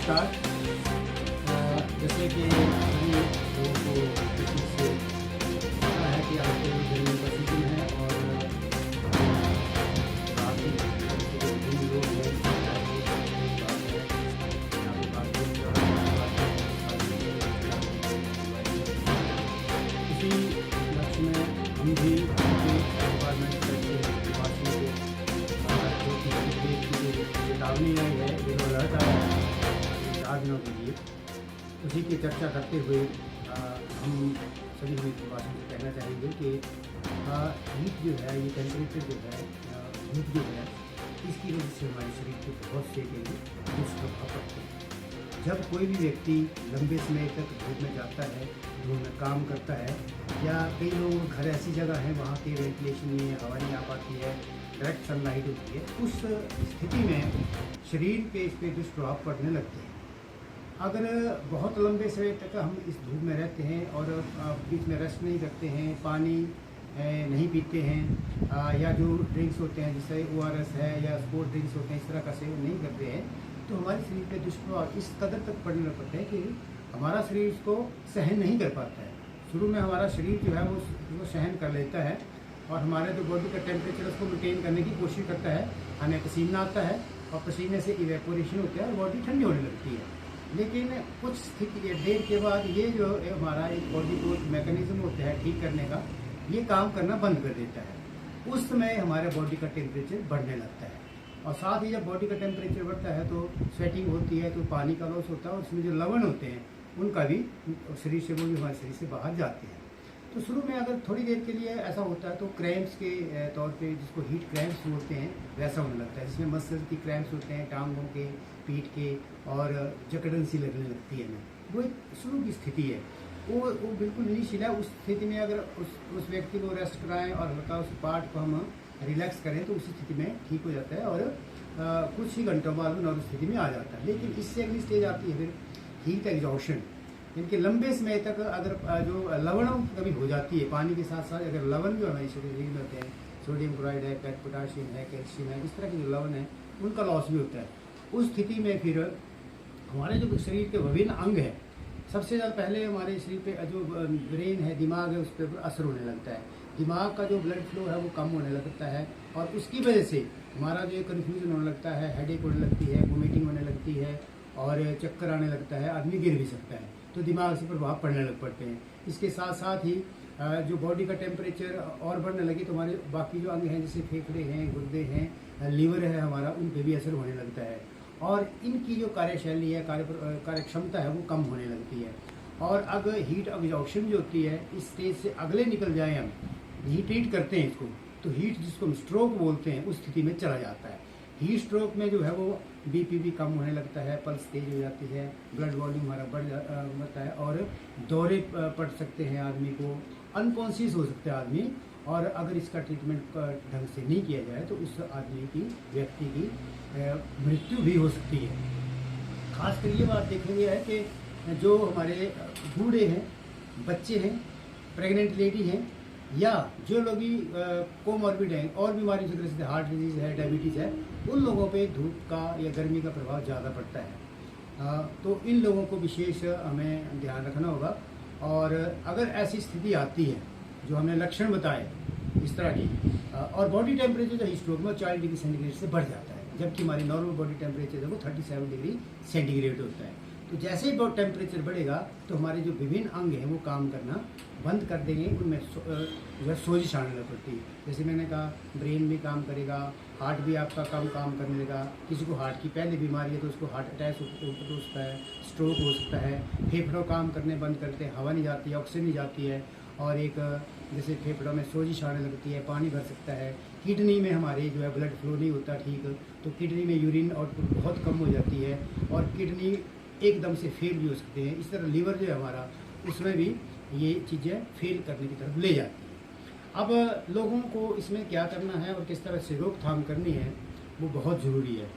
नमस्कार। जैसे कि सभी लोगों को इस चीज़ से पता है कि आजकल गर्मी का सीजन है और काफ़ी जो विभिन्न लोग हैं इसी लक्ष्य में हम भी एनवायरमेंट करके वासियों को जो कि चेतावनी आई है, जो अलर्ट आया है 4 दिनों के लिए, उसी की चर्चा करते हुए हम सभी वासियों से कहना चाहेंगे कि हीट जो है, ये टेम्परेचर जो है, हीट जो है, इसकी वजह से हमारे शरीर के बहुत से दुष्प्रभाव पड़ते हैं। जब कोई भी व्यक्ति लंबे समय तक धूप में जाता है, धूप में काम करता है, या कई लोग घर ऐसी जगह है वहाँ के वेंटिलेशन में हवा नहीं आ पाती है, डायरेक्ट सनलाइट होती है, उस स्थिति में शरीर पे इस पर दुष्प्रभाव पड़ने लगते हैं। अगर बहुत लंबे समय तक हम इस धूप में रहते हैं और बीच में रेस्ट नहीं करते हैं, पानी नहीं पीते हैं, या जो ड्रिंक्स होते हैं जैसे ORS है या स्पोर्ट ड्रिंक्स होते हैं, इस तरह का सेवन नहीं करते हैं, तो हमारे शरीर पे दुष्प्रभाव इस कदर तक पड़ने लग पड़ते हैं कि हमारा शरीर इसको सहन नहीं कर पाता है। शुरू में हमारा शरीर जो है वो सहन कर लेता है और हमारे जो बॉडी का टेम्परेचर उसको मेंटेन करने की कोशिश करता है, हमें पसीना आता है और पसीने से इवेपोरेशन होता है और बॉडी ठंडी होने लगती है। लेकिन कुछ स्थिति देर के बाद ये जो हमारा एक बॉडी को मैकेनिज्म होता है ठीक करने का, ये काम करना बंद कर देता है। उस समय हमारे बॉडी का टेम्परेचर बढ़ने लगता है और साथ ही जब बॉडी का टेम्परेचर बढ़ता है तो स्वेटिंग होती है, तो पानी का लॉस होता है और उसमें जो लवण होते हैं उनका भी शरीर से, वो भी हमारे शरीर से बाहर जाते हैं। तो शुरू में अगर थोड़ी देर के लिए ऐसा होता है तो क्रैम्प्स के तौर पे, जिसको हीट क्रैम्प्स बोलते हैं, वैसा होने लगता है, जिसमें मसल की क्रैम्प्स होते हैं, टांगों के, पीठ के, और जकड़न सी लगने लगती है। वो एक शुरू की स्थिति है, वो बिल्कुल इनिशियल है। उस स्थिति में अगर उस व्यक्ति को रेस्ट कराएं और हल्का उस पार्ट को हम रिलैक्स करें तो उसी स्थिति में ठीक हो जाता है और कुछ ही घंटों बाद नॉर्मल स्थिति में आ जाता है। लेकिन इससे अगली स्टेज आती है फिर हीट एग्जॉशन। इनके लंबे समय तक अगर जो लवण कभी हो जाती है, पानी के साथ साथ अगर लवण जो हमारे शरीर में होते हैं, सोडियम क्लोराइड है, पोटाशियम है, कैल्शियम है, इस तरह के जो लवण है उनका लॉस भी होता है। उस स्थिति में फिर हमारे जो शरीर के विभिन्न अंग हैं, सबसे ज़्यादा पहले हमारे शरीर पे जो ब्रेन है, दिमाग है, उस पर असर होने लगता है। दिमाग का जो ब्लड फ्लो है वो कम होने लगता है और उसकी वजह से हमारा जो कन्फ्यूजन होने लगता है, हेडेक होने लगती है, वोमिटिंग होने लगती है और चक्कर आने लगता है, आदमी गिर भी सकता है। तो दिमाग से प्रभाव पड़ने लग पड़ते हैं। इसके साथ साथ ही जो बॉडी का टेम्परेचर और बढ़ने लगे तो हमारे बाकी जो अंग हैं जैसे फेफड़े हैं, गुर्दे हैं, लीवर है हमारा, उन पर भी असर होने लगता है और इनकी जो कार्यशैली है, कार्य क्षमता है वो कम होने लगती है। और अगर हीट एग्जॉशन जो होती है, इस स्टेज से अगले निकल जाए, हम हीट ट्रीट करते हैं इसको, तो हीट जिसको हम स्ट्रोक बोलते हैं, उस स्थिति में चला जाता है। हीट स्ट्रोक में जो है वो BP भी कम होने लगता है, पल्स तेज हो जाती है, ब्लड वॉल्यूम हमारा बढ़ जाता है और दौरे पड़ सकते हैं, आदमी को अनकॉन्शियस हो सकता है आदमी। और अगर इसका ट्रीटमेंट ढंग से नहीं किया जाए तो उस आदमी की, व्यक्ति की मृत्यु भी हो सकती है। खासकर ये बात देखेंगे है कि जो हमारे बूढ़े हैं, बच्चे हैं, प्रेग्नेंट लेडी हैं, या जो लोग भी कोमॉर्बिड हैं और बीमारी से ग्रसित, हार्ट डिजीज है, डायबिटीज़ है, उन लोगों पे धूप का या गर्मी का प्रभाव ज़्यादा पड़ता है। तो इन लोगों को विशेष हमें ध्यान रखना होगा। और अगर ऐसी स्थिति आती है जो हमने लक्षण बताए इस तरह की, और बॉडी टेम्परेचर जो स्ट्रोक में 40 डिग्री सेंटीग्रेड से बढ़ जाता है, जबकि हमारी नॉर्मल बॉडी टेम्परेचर है वो 37 डिग्री सेंटीग्रेड होता है। तो जैसे ही टेम्परेचर बढ़ेगा तो हमारे जो विभिन्न अंग हैं वो काम करना बंद कर देंगे, उनमें जो है सोजिश आने लग पड़ती है। जैसे मैंने कहा, ब्रेन भी काम करेगा, हार्ट भी आपका कम काम करने लगा। किसी को हार्ट की पहले बीमारी है तो उसको हार्ट अटैक हो सकता है, स्ट्रोक हो सकता है, फेफड़ों काम करने बंद करते हैं, हवा नहीं जाती है, ऑक्सीजन नहीं जाती है, और एक जैसे फेफड़ों में सोजिश आने लगती है, पानी भर सकता है। किडनी में हमारे जो है ब्लड फ्लो नहीं होता ठीक, तो किडनी में यूरिन आउटपुट बहुत कम हो जाती है और किडनी एकदम से फेल भी हो सकते हैं। इस तरह लीवर जो है हमारा, उसमें भी ये चीज़ें फेल करने की तरफ ले जाती हैं। अब लोगों को इसमें क्या करना है और किस तरह से रोकथाम करनी है, वो बहुत ज़रूरी है।